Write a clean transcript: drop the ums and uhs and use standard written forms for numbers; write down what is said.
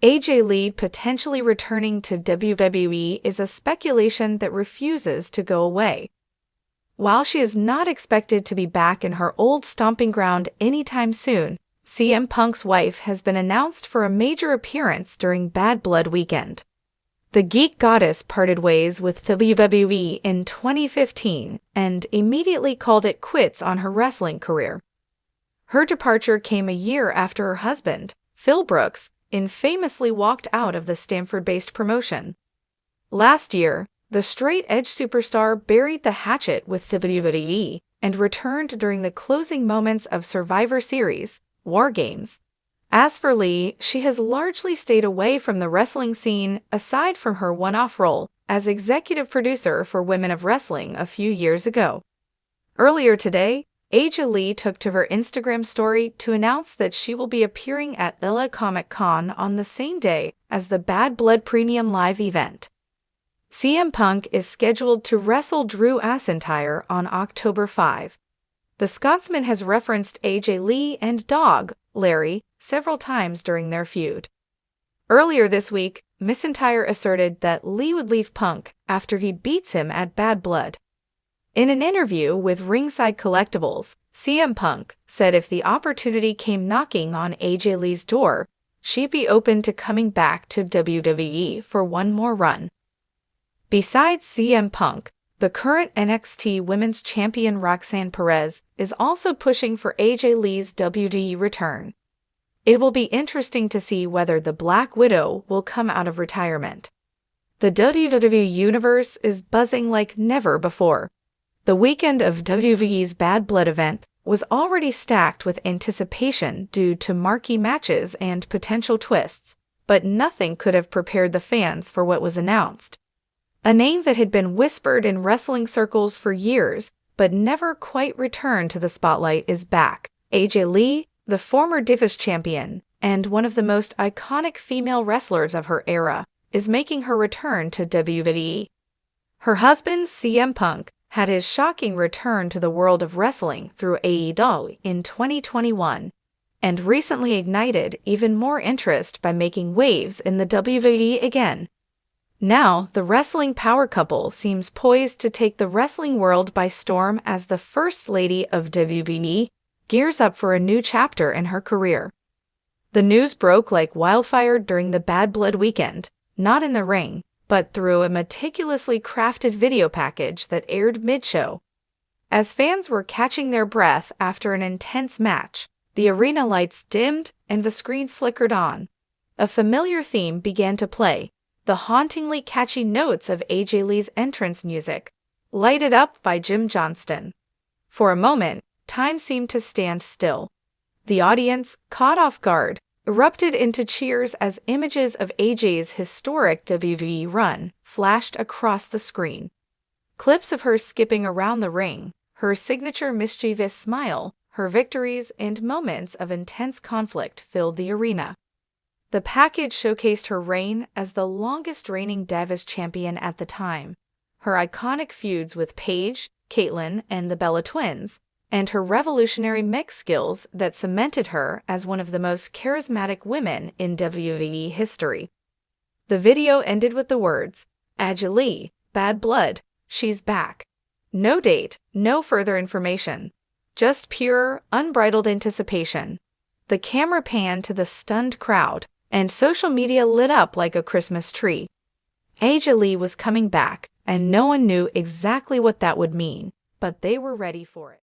AJ Lee potentially returning to WWE is a speculation that refuses to go away. While she is not expected to be back in her old stomping ground anytime soon, CM Punk's wife has been announced for a major appearance during Bad Blood weekend. The Geek Goddess parted ways with WWE in 2015 and immediately called it quits on her wrestling career. Her departure came a year after her husband, Phil Brooks, infamously walked out of the Stamford-based promotion. Last year, the straight-edge superstar buried the hatchet with WWE and returned during the closing moments of Survivor Series, War Games. As for Lee, she has largely stayed away from the wrestling scene aside from her one-off role as executive producer for Women of Wrestling a few years ago. Earlier today, AJ Lee took to her Instagram story to announce that she will be appearing at LA Comic-Con on the same day as the Bad Blood Premium Live event. CM Punk is scheduled to wrestle Drew McIntyre on October 5. The Scotsman has referenced AJ Lee and Dog, Larry, several times during their feud. Earlier this week, McIntyre asserted that Lee would leave Punk after he beats him at Bad Blood. In an interview with Ringside Collectibles, CM Punk said if the opportunity came knocking on AJ Lee's door, she'd be open to coming back to WWE for one more run. Besides CM Punk, the current NXT Women's Champion Roxanne Perez is also pushing for AJ Lee's WWE return. It will be interesting to see whether the Black Widow will come out of retirement. The WWE Universe is buzzing like never before. The weekend of WWE's Bad Blood event was already stacked with anticipation due to marquee matches and potential twists, but nothing could have prepared the fans for what was announced. A name that had been whispered in wrestling circles for years, but never quite returned to the spotlight is back. AJ Lee, the former Divas champion and one of the most iconic female wrestlers of her era, is making her return to WWE. Her husband, CM Punk, had his shocking return to the world of wrestling through AEW in 2021, and recently ignited even more interest by making waves in the WWE again. Now, the wrestling power couple seems poised to take the wrestling world by storm as the First Lady of WWE gears up for a new chapter in her career. The news broke like wildfire during the Bad Blood weekend, not in the ring, but through a meticulously crafted video package that aired mid-show. As fans were catching their breath after an intense match, the arena lights dimmed and the screens flickered on. A familiar theme began to play, the hauntingly catchy notes of AJ Lee's entrance music, lighted up by Jim Johnston. For a moment, time seemed to stand still. The audience, caught off guard, erupted into cheers as images of AJ's historic WWE run flashed across the screen. Clips of her skipping around the ring, her signature mischievous smile, her victories, and moments of intense conflict filled the arena. The package showcased her reign as the longest-reigning Divas champion at the time, her iconic feuds with Paige, Caitlyn, and the Bella Twins, and her revolutionary mix skills that cemented her as one of the most charismatic women in WWE history. The video ended with the words, "AJ Lee, Bad Blood, she's back." No date, no further information, just pure, unbridled anticipation. The camera panned to the stunned crowd, and social media lit up like a Christmas tree. AJ Lee was coming back, and no one knew exactly what that would mean, but they were ready for it.